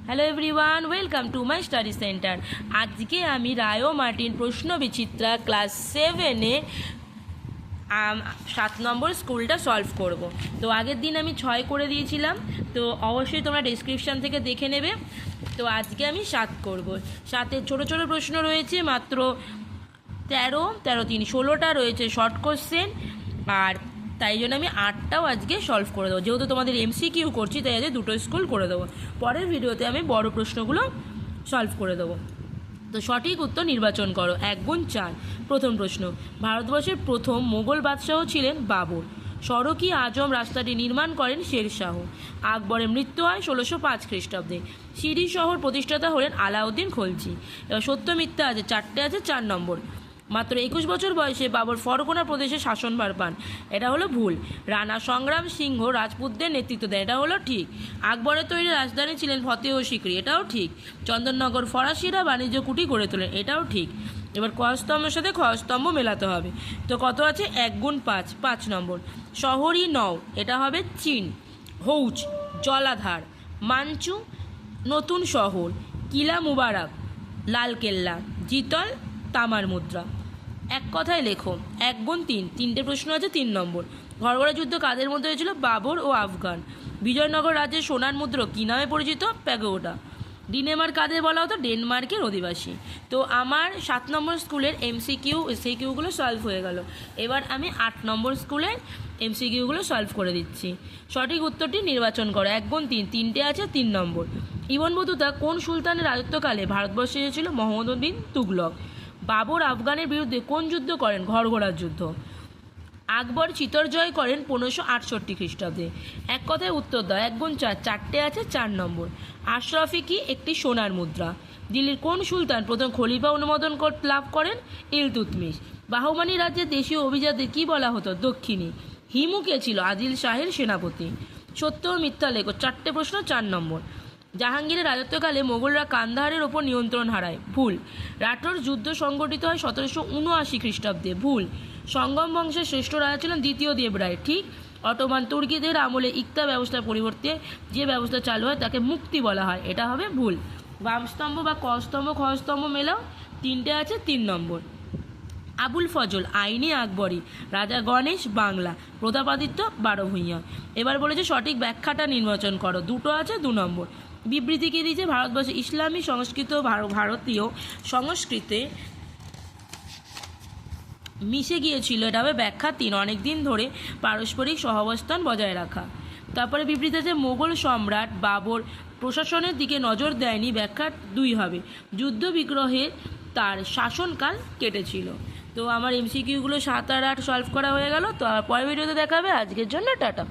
Hello everyone, welcome to my study centre. আজকে আমি Rayo Martin প্রশ্ন বিচিত্রা ক্লাস 7-এ 7 নম্বর স্কুলটা সলভ করব। তো আগের দিন আমি 6 করে দিয়েছিলাম, তো অবশ্যই তোমরা ডেসক্রিপশান থেকে দেখে নেবে। তো আজকে আমি 7 করব। 7-এর ছোটো ছোটো প্রশ্ন রয়েছে মাত্র 13, 16টা রয়েছে শর্ট কোশ্চেন, আর তাই জন্য আমি 8টাও আজকে সলভ করে দেবো। যেহেতু তোমাদের MCQ করছি তাই আজকে 2টো স্কুল করে দেবো। পরের ভিডিওতে আমি বড় প্রশ্নগুলো সলভ করে দেবো। তো সঠিক উত্তর নির্বাচন করো। 1 গুণ 4। প্রথম প্রশ্ন, ভারতবর্ষের প্রথম মোগল বাদশাহ ছিলেন বাবর। সড়কি আজম রাস্তাটি নির্মাণ করেন শেরশাহ। আকবরের মৃত্যু হয় 1605 খ্রিস্টাব্দে। সিরি শহর প্রতিষ্ঠাতা হলেন আলাউদ্দিন খলজি। এবার সত্য মিথ্যা আছে 4টে আছে। 4 নম্বর, মাত্র 21 বছর বয়সে বাবর ফরগনা প্রদেশে শাসনভার পান। এটা হলো ভুল। রানা সংগ্রাম সিংহ রাজপুতদের নেতৃত্ব দেন। এটা হলো ঠিক। আকবরের তৈরি রাজধানী ছিলেন ফতেহ সিকরি। এটাও ঠিক। চন্দননগর ফরাসিরা বাণিজ্য কুটি গড়ে তোলেন। এটাও ঠিক। এবার ক স্তম্ভের সাথে খ স্তম্ভ মেলাতে হবে। তো কত আছে? 1 গুণ 5। 5 নম্বর, শহরই নও, এটা হবে চীন। হৌচ জলাধার। মাঞ্চু নতুন শহর। কিলা মুবারক লালকেল্লা। জিতল তামার মুদ্রা। এক কথায় লেখো। 1 গুণ 3। 3টে প্রশ্ন আছে। 3 নম্বর, ঘরগড়া যুদ্ধ কাদের মধ্যে হয়েছিল? বাবর ও আফগান। বিজয়নগর রাজ্যের সোনার মুদ্রা কী নামে পরিচিত? প্যাগোডা। ডেনমার্ক কাদের বলা হতো? ডেনমার্কের অধিবাসী। তো আমার 7 নম্বর স্কুলের MCQগুলো সলভ হয়ে গেল। এবার আমি 8 নম্বর স্কুলের MCQগুলো সলভ করে দিচ্ছি। সঠিক উত্তরটি নির্বাচন করো। 1 গুণ 3। 3টে আছে। 3 নম্বর, ইবন বতুতা কোন সুলতানের রাজত্বকালে ভারতবর্ষে এসেছিল? মোহাম্মদ বিন তুগলক। বাবর আফগানের বিরুদ্ধে কোন যুদ্ধ করেন? ঘরঘোড়ার যুদ্ধ। আকবর চিতর জয় করেন 1568 খ্রিস্টাব্দে। এক কথায় উত্তর দাও। 1 গুণ 4। 4টে আছে। 4 নম্বর, আশরাফি কি একটি সোনার মুদ্রা? দিল্লির কোন সুলতান প্রথম খলিফা অনুমোদন লাভ করেন? ইলতুৎমিশ। বাহুমানি রাজ্যের দেশীয় অভিজাতদের কী বলা হতো? দক্ষিণী। হিমু কে ছিল? আদিল শাহের সেনাপতি। সত্য ও মিথ্যা লেখো। 4টে প্রশ্ন। 4 নম্বর, জাহাঙ্গীরের রাজত্বকালে মোগলরা কান্দাহারের ওপর নিয়ন্ত্রণ হারায়। ভুল। রাঠোর যুদ্ধ সংগঠিত হয় 1779 খ্রিস্টাব্দে। ভুল। সঙ্গম বংশের শ্রেষ্ঠ রাজা ছিলেন দ্বিতীয় দেবরায়। ঠিক। অটোমান তুর্কিদের আমলে ইকতা ব্যবস্থার পরিবর্তে যে ব্যবস্থা চালু হয় তাকে মুক্তি বলা হয়। এটা হবে ভুল। বামস্তম্ভ বা ক স্তম্ভ খ স্তম্ভ মেলাও। 3টে আছে। 3 নম্বর, আবুল ফজল আইনে আকবরী। রাজা গণেশ বাংলা। প্রতাপাদিত্য 12 ভূঁইয়া। এবার বলেছে সঠিক ব্যাখ্যাটা নির্বাচন করো। 2টো আছে। 2 নম্বর, বিবৃতি কী দিয়েছে? ভারতবর্ষে ইসলামী সংস্কৃত ভারতীয় সংস্কৃতে মিশে গিয়েছিল। এটা হবে ব্যাখ্যা 3। অনেক দিন ধরে পারস্পরিক সহাবস্থান বজায় রাখা। তারপরে বিবৃতি আছে মোগল সম্রাট বাবর প্রশাসনের দিকে নজর দেয়নি। ব্যাখ্যা 2 হবে যুদ্ধ বিগ্রহে তার শাসনকাল কেটেছিল। তো আমার MCQগুলো 7 আর 8 সলভ করা হয়ে গেল। তো পরের ভিডিওতে দেখা হবে। আজকের জন্য টাটা।